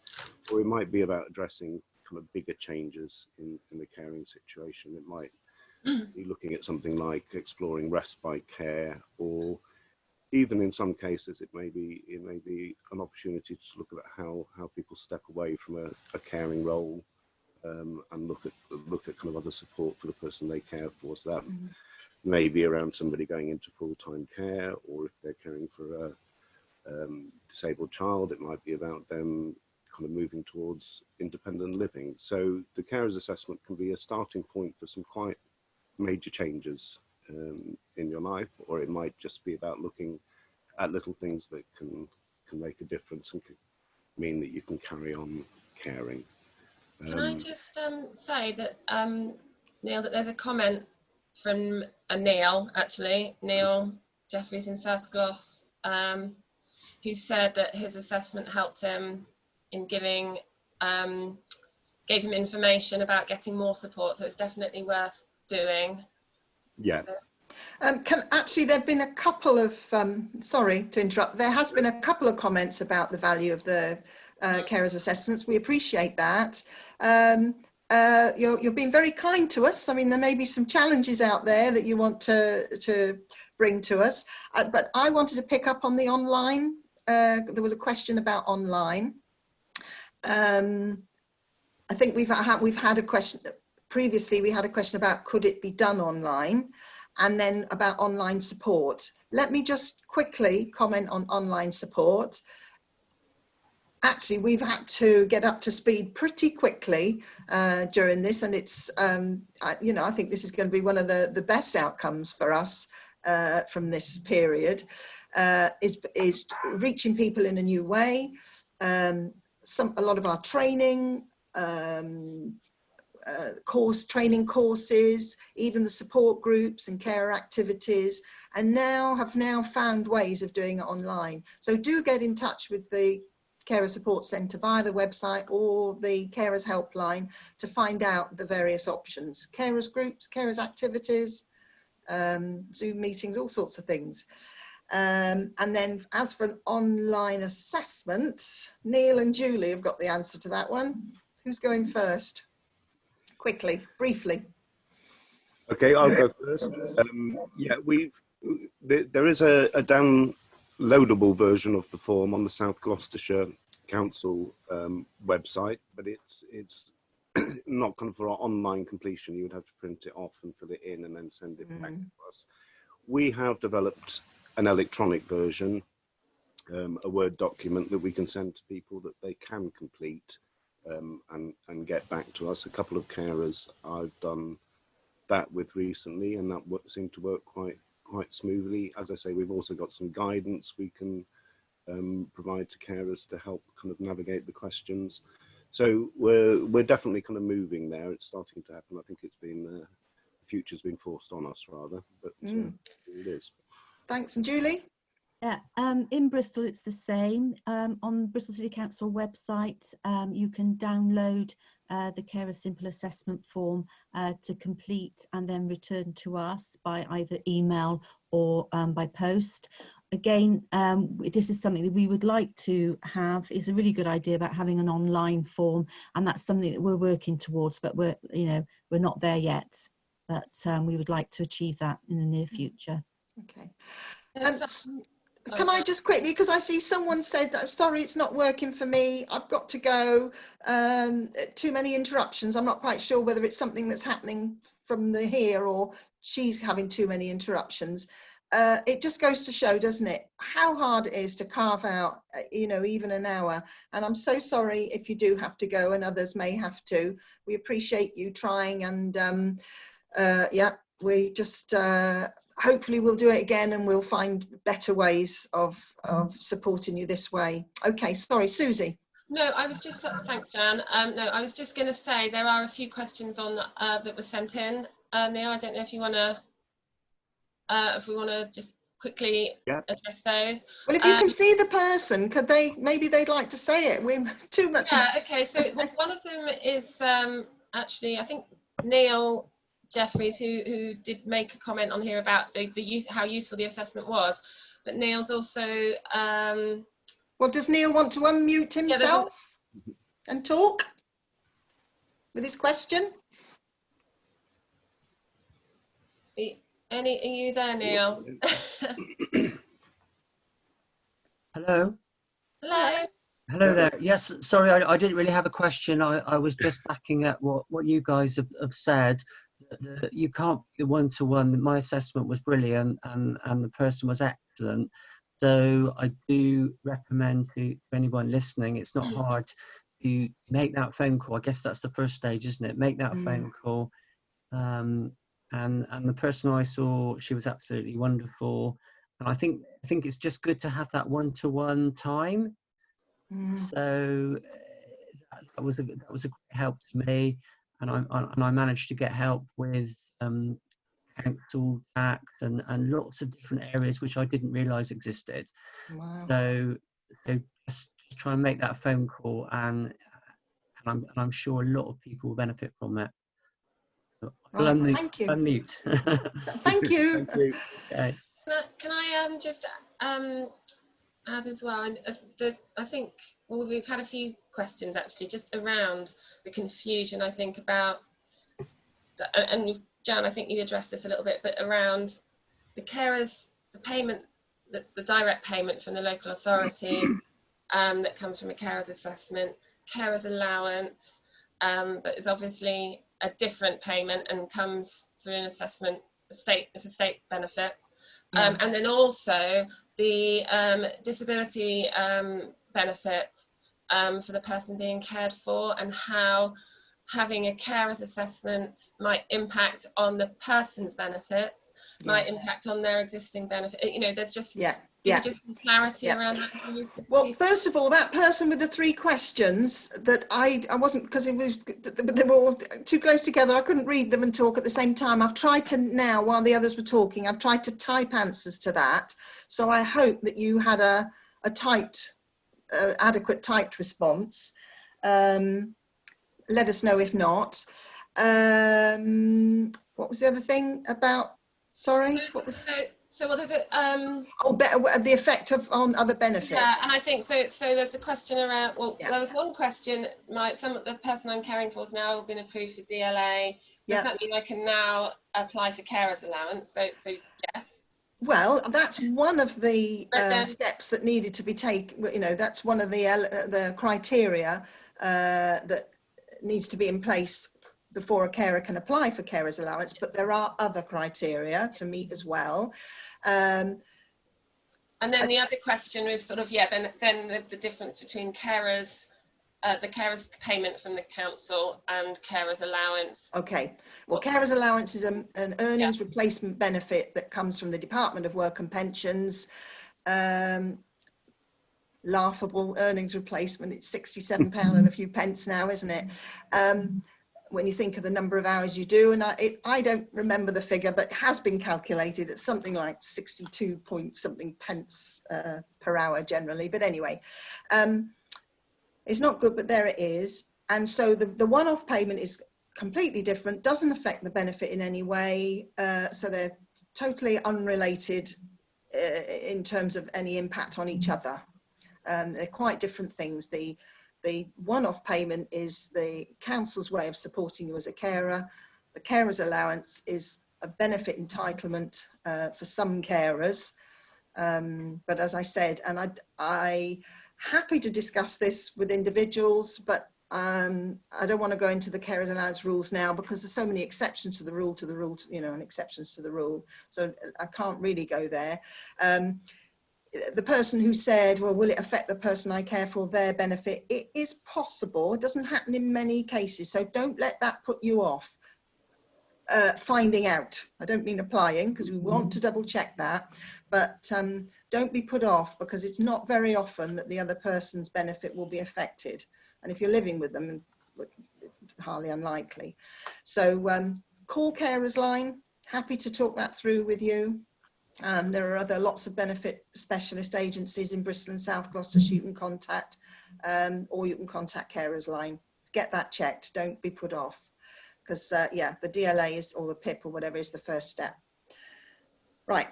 Or it might be about addressing kind of bigger changes in the caring situation. It might be looking at something like exploring respite care, or even in some cases it may be an opportunity to look at how people step away from a caring role, and look at kind of other support for the person they care for. So that may be around somebody going into full-time care, or if they're caring for a disabled child, it might be about them kind of moving towards independent living. So the carers assessment can be a starting point for some quite major changes in your life, or it might just be about looking at little things that can make a difference and can mean that you can carry on caring. Can I just say that, Neil, that there's a comment from Neil, actually, Neil Jefferis in South Gloss, who said that his assessment helped him in gave him information about getting more support, so it's definitely worth doing. Yeah. Actually, there have been a couple of, sorry to interrupt, there has been a couple of comments about the value of the carers assessments. We appreciate that. You're being very kind to us. I mean, there may be some challenges out there that you want to bring to us, but I wanted to pick up on the online. There was a question about online. I think we've had a question previously. We had a question about could it be done online, and then about online support. Let me just quickly comment on online support. Actually, we've had to get up to speed pretty quickly during this, and it's I think this is going to be one of the best outcomes for us from this period, is reaching people in a new way. A lot of our training, training courses, even the support groups and carer activities, and have now found ways of doing it online. So do get in touch with the Carer Support Centre via the website or the Carers Helpline to find out the various options. Carers groups, carers activities, Zoom meetings, all sorts of things. And then as for an online assessment, Neil and Julie have got the answer to that one. Who's going first? Quickly, briefly. Okay, I'll go first. Yeah, there is a downloadable version of the form on the South Gloucestershire Council website, but it's not kind of for online completion. You would have to print it off and fill it in and then send it back to us. We have developed an electronic version, a Word document that we can send to people that they can complete and get back to us. A couple of carers I've done that with recently, and that seemed to work quite smoothly. As I say, we've also got some guidance we can provide to carers to help kind of navigate the questions. So we're definitely kind of moving there. It's starting to happen. I think it's been the future's been forced on us rather, but it is. Thanks. And Julie? Yeah, in Bristol it's the same. On Bristol City Council website, you can download the Carer Simple assessment form to complete and then return to us by either email or by post. Again, this is something that we would like to have. It's a really good idea about having an online form, and that's something that we're working towards, but we're not there yet. But we would like to achieve that in the near future. Okay. Can I just quickly, because I see someone said that, sorry, it's not working for me, I've got to go, too many interruptions. I'm not quite sure whether it's something that's happening from here or she's having too many interruptions. It just goes to show, doesn't it, how hard it is to carve out, even an hour. And I'm so sorry if you do have to go and others may have to. We appreciate you trying, and yeah, we just hopefully we'll do it again and we'll find better ways of supporting you this way. Okay, sorry, Susie. No, I was just, thanks Jan. No, I was just going to say there are a few questions on that were sent in. Neil, I don't know if you want to, if we want to just quickly Yeah. address those. Well, if you can see the person, could they, maybe they'd like to say it. We're too much. Yeah, okay, so one of them is actually, I think, Neil Jefferis, who did make a comment on here about the use, how useful the assessment was. But Neil's also... well, does Neil want to unmute himself and talk with his question? Are you there, Neil? Hello. Hello. Hello there. Yes, sorry, I didn't really have a question. I was just backing at what you guys have said. You can't be one-to-one. My assessment was brilliant and the person was excellent. So I do recommend to anyone listening, it's not hard to make that phone call. I guess that's the first stage, isn't it? Make that phone call. And the person I saw, she was absolutely wonderful. And I think it's just good to have that one-to-one time. So that was a great help to me, and I managed to get help with council tax and lots of different areas which I didn't realise existed. Wow. So just try and make that phone call, and I'm sure a lot of people will benefit from that. So Right, thank you. Unmute. Thank you. Thank you. Okay. Can I just add as well? And I think we've had a few questions actually just around the confusion. I think about, and Jan, I think you addressed this a little bit, but around the carers, the payment, the direct payment from the local authority that comes from a carers assessment, carers allowance, that is obviously a different payment and comes through an assessment, it's a state benefit. And then also the disability benefits for the person being cared for, and how having a carer's assessment might impact on the person's benefits, might impact on their existing benefit. You know, there's just just some clarity around that. Well, first of all, that person with the 3 questions that I wasn't, because it was, they were all too close together. I couldn't read them and talk at the same time. I've tried to now, while the others were talking, I've tried to type answers to that. So I hope that you had a typed, adequate typed response. Let us know if not. What was the other thing about? Sorry, what was? So well, there's a the effect on other benefits. Yeah, and I think so. So there's a question around. Well, there was one question. The person I'm caring for has now been approved for DLA. Does that mean I can now apply for carers allowance? So yes. Well, that's one of the steps that needed to be taken. You know, that's one of the criteria that needs to be in place before a carer can apply for carers allowance, but there are other criteria to meet as well. And then the other question was sort of, then the difference between carers, the carers payment from the council and carers allowance. Okay, well, carers allowance is an earnings replacement benefit that comes from the Department of Work and Pensions. Laughable earnings replacement, it's £67 and a few pence now, isn't it? When you think of the number of hours you do, and I don't remember the figure, but it has been calculated at something like 62 point something pence per hour generally. But anyway, it's not good, but there it is. And so the one-off payment is completely different, doesn't affect the benefit in any way. So they're totally unrelated in terms of any impact on each other. They're quite different things. The one-off payment is the council's way of supporting you as a carer. The carer's allowance is a benefit entitlement for some carers. But as I said, and I'm happy to discuss this with individuals, but I don't want to go into the carer's allowance rules now because there's so many exceptions to the rule, you know, and exceptions to the rule. So I can't really go there. The person who said, well, will it affect the person I care for, their benefit? It is possible. It doesn't happen in many cases. So don't let that put you off finding out. I don't mean applying, because we want to double check that, but don't be put off, because it's not very often that the other person's benefit will be affected. And if you're living with them, it's highly unlikely. So call carers line, happy to talk that through with you. There are lots of benefit specialist agencies in Bristol and South Gloucestershire you can contact, or you can contact Carers Line. Get that checked, don't be put off, because yeah, the DLA is, or the PIP or whatever, is the first step. Right,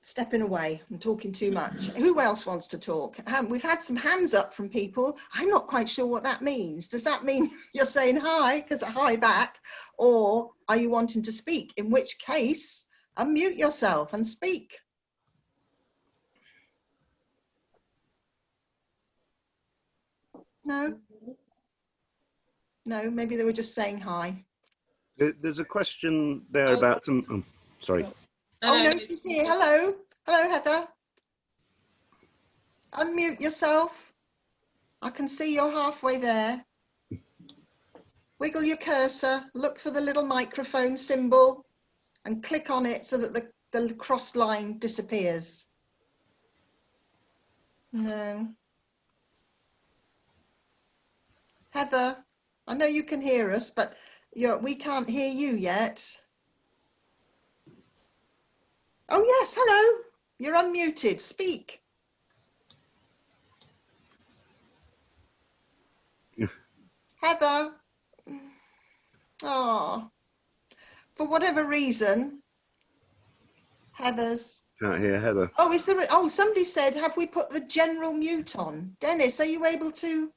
stepping away, I'm talking too much. Who else wants to talk? We've had some hands up from people. I'm not quite sure what that means. Does that mean you're saying hi, because hi back, or are you wanting to speak? In which case, unmute yourself and speak. No? No, maybe they were just saying hi. There's a question there about some. Oh, sorry. Oh no, she's here. Hello. Hello, Heather. Unmute yourself. I can see you're halfway there. Wiggle your cursor, look for the little microphone symbol and click on it so that the crossed line disappears. No. Heather, I know you can hear us, but we can't hear you yet. Oh yes, hello. You're unmuted. Speak. Heather. Oh, for whatever reason, Heather's. Can't hear Heather. Oh, is there? Oh, somebody said, have we put the general mute on? Dennis, are you able to?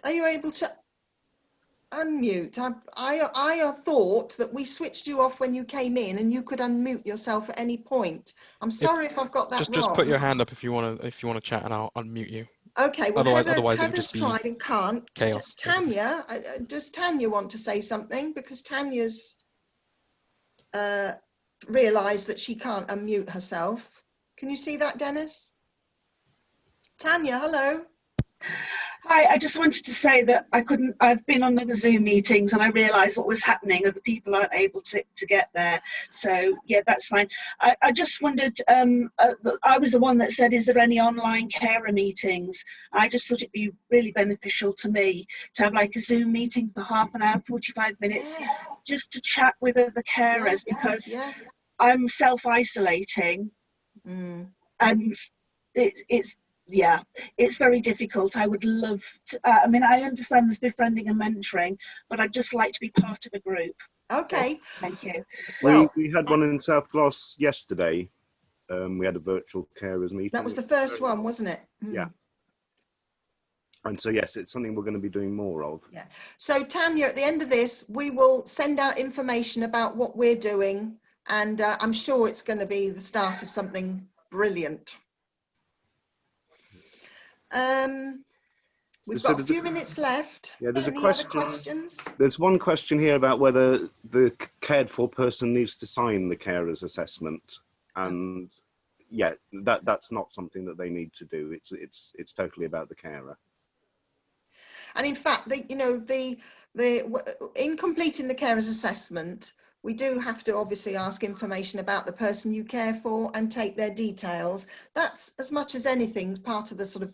Are you able to unmute? I thought that we switched you off when you came in, and you could unmute yourself at any point. I'm sorry if I've got that wrong. Just put your hand up if you want to chat, and I'll unmute you. Okay. Well, otherwise it would Heather's just be tried and can't. chaos. Tania, does Tania want to say something? Because Tanya's realised that she can't unmute herself. Can you see that, Dennis? Tania, hello. Hi, I just wanted to say that I've been on other Zoom meetings and I realised what was happening, other people aren't able to get there. So yeah, that's fine. I just wondered, I was the one that said, is there any online carer meetings? I just thought it'd be really beneficial to me to have like a Zoom meeting for half an hour, 45 minutes, just to chat with other carers, because I'm self-isolating and it's very difficult. I would love to, I mean, I understand there's befriending and mentoring, but I'd just like to be part of a group. Okay. So, thank you. Well, we had one in South Gloss yesterday. We had a virtual carers meeting. That was the first one, wasn't it? Yeah. And so, yes, it's something we're going to be doing more of. Yeah. So, Tania, at the end of this, we will send out information about what we're doing, and I'm sure it's going to be the start of something brilliant. We've got a few minutes left. Yeah, there's Any other questions? There's one question here about whether the cared for person needs to sign the carer's assessment, and yeah, that's not something that they need to do. It's totally about the carer. And in fact, in completing the carer's assessment, we do have to obviously ask information about the person you care for and take their details. That's, as much as anything, part of the sort of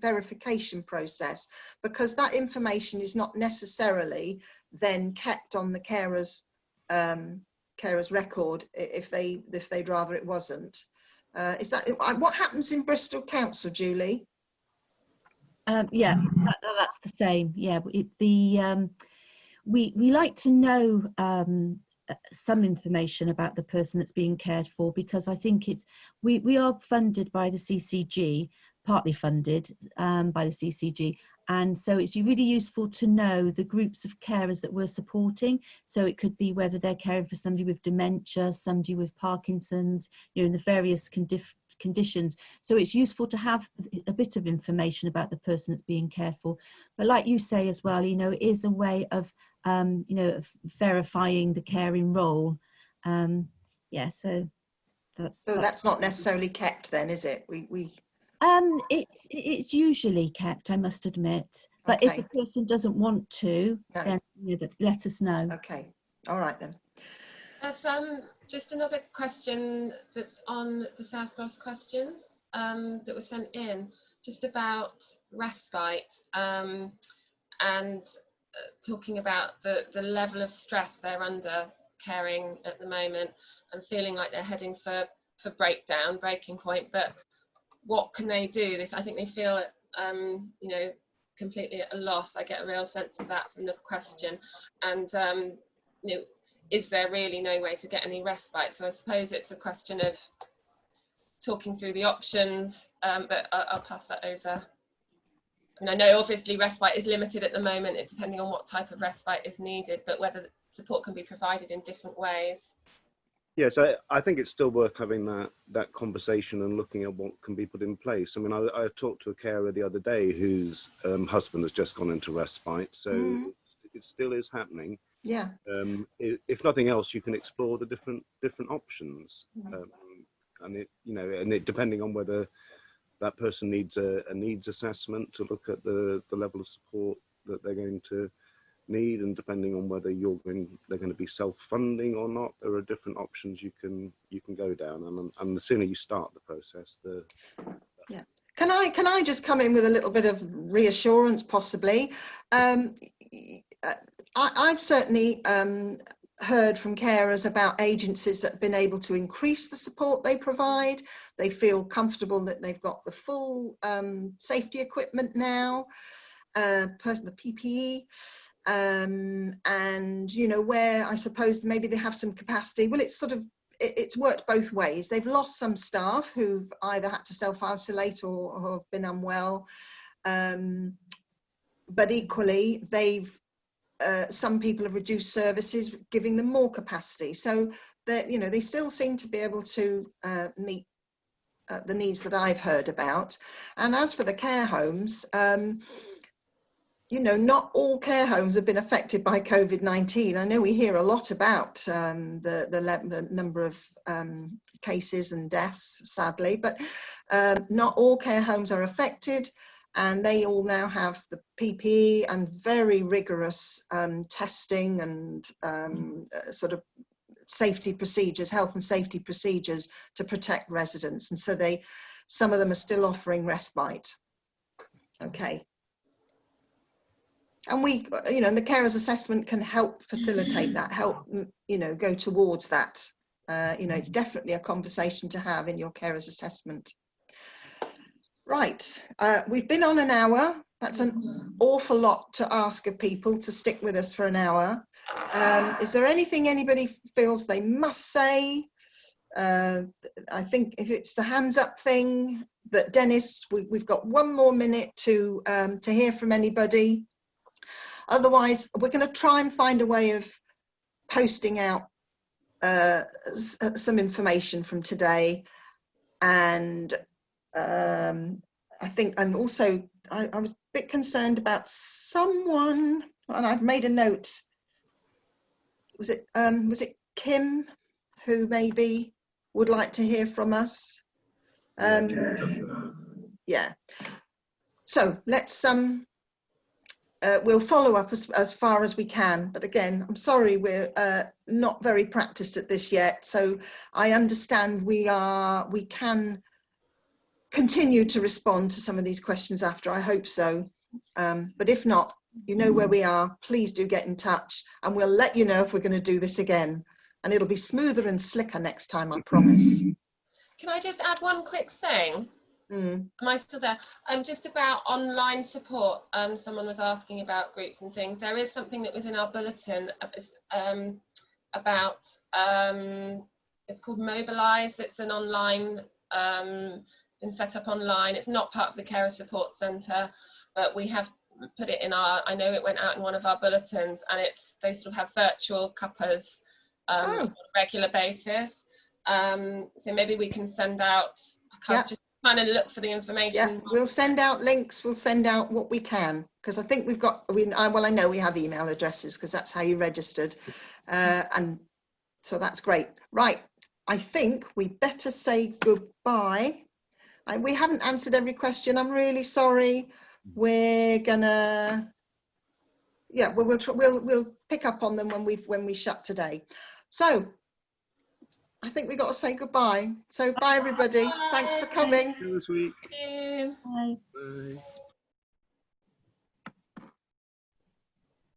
verification process, because that information is not necessarily then kept on the carer's record if they'd rather it wasn't. Is that what happens in Bristol Council, Julie? Yeah, that's the same. Yeah, we like to know some information about the person that's being cared for, because I think we are funded by the CCG, partly funded by the CCG, and so it's really useful to know the groups of carers that we're supporting. So it could be whether they're caring for somebody with dementia, somebody with Parkinson's, the various conditions. So it's useful to have a bit of information about the person that's being cared for. But like you say as well, it is a way of verifying the caring role. Yeah, so that's not necessarily kept then, is it? It's usually kept, I must admit, but if a person doesn't want to, then let us know. Okay, all right then. There's just another question that's on the South Gloss questions that was sent in, just about respite and talking about the level of stress they're under caring at the moment and feeling like they're heading for breaking point. But what can they do? I think they feel you know, completely at a loss. I get a real sense of that from the question. And you know, is there really no way to get any respite? So I suppose it's a question of talking through the options, but I'll pass that over. And I know obviously respite is limited at the moment, it's depending on what type of respite is needed, but whether support can be provided in different ways. Yes, I think it's still worth having that conversation and looking at what can be put in place. I mean, I talked to a carer the other day whose husband has just gone into respite, so it still is happening. Yeah. If nothing else, you can explore the different options, and it depending on whether that person needs a needs assessment to look at the level of support that they're going to need, and depending on whether they're going to be self-funding or not, there are different options you can go down, and the sooner you start the process, the yeah. Can I just come in with a little bit of reassurance, possibly? I've certainly heard from carers about agencies that have been able to increase the support they provide. They feel comfortable that they've got the full safety equipment now, the PPE, and you know, where I suppose maybe they have some capacity. Well, it's worked both ways. They've lost some staff who've either had to self-isolate or have been unwell, but equally they've some people have reduced services, giving them more capacity. So that, you know, they still seem to be able to meet the needs that I've heard about. And as for the care homes, you know, not all care homes have been affected by COVID-19. I know we hear a lot about the number of cases and deaths, sadly, but not all care homes are affected. And they all now have the PPE and very rigorous testing and sort of safety procedures, health and safety procedures to protect residents. And so some of them are still offering respite. Okay. And we, you know, and the carers assessment can help facilitate that, help, you know, go towards that. You know, it's definitely a conversation to have in your carers assessment. Right, we've been on an hour. That's an awful lot to ask of people to stick with us for an hour. Is there anything anybody feels they must say? I think if it's the hands up thing, that Dennis, we've got one more minute to hear from anybody. Otherwise, we're going to try and find a way of posting out some information from today. And I think, and also I was a bit concerned about someone, and I've made a note. Was it Kim, who maybe would like to hear from us? Yeah. So let's we'll follow up as far as we can. But again, I'm sorry, we're not very practiced at this yet. So I understand we can continue to respond to some of these questions after. I hope so. But if not, you know where we are. Please do get in touch, and we'll let you know if we're going to do this again. And it'll be smoother and slicker next time, I promise. Can I just add one quick thing? Am I still there? Just about online support. Someone was asking about groups and things. There is something that was in our bulletin about, it's called Mobilise. It's an online, it's been set up online. It's not part of the Carer Support Centre, but we have put it in our, I know it went out in one of our bulletins, and they sort of have virtual cuppers on a regular basis. So maybe we can send out, just trying to look for the information. Yeah, we'll send out links, we'll send out what we can, because I think we've got, well, I know we have email addresses because that's how you registered. And so that's great. Right, I think we better say goodbye. We haven't answered every question. I'm really sorry. We're gonna, yeah, we'll pick up on them when we shut today. So I think we got to say goodbye. So bye everybody. Thanks for coming. It was sweet. Bye. Bye.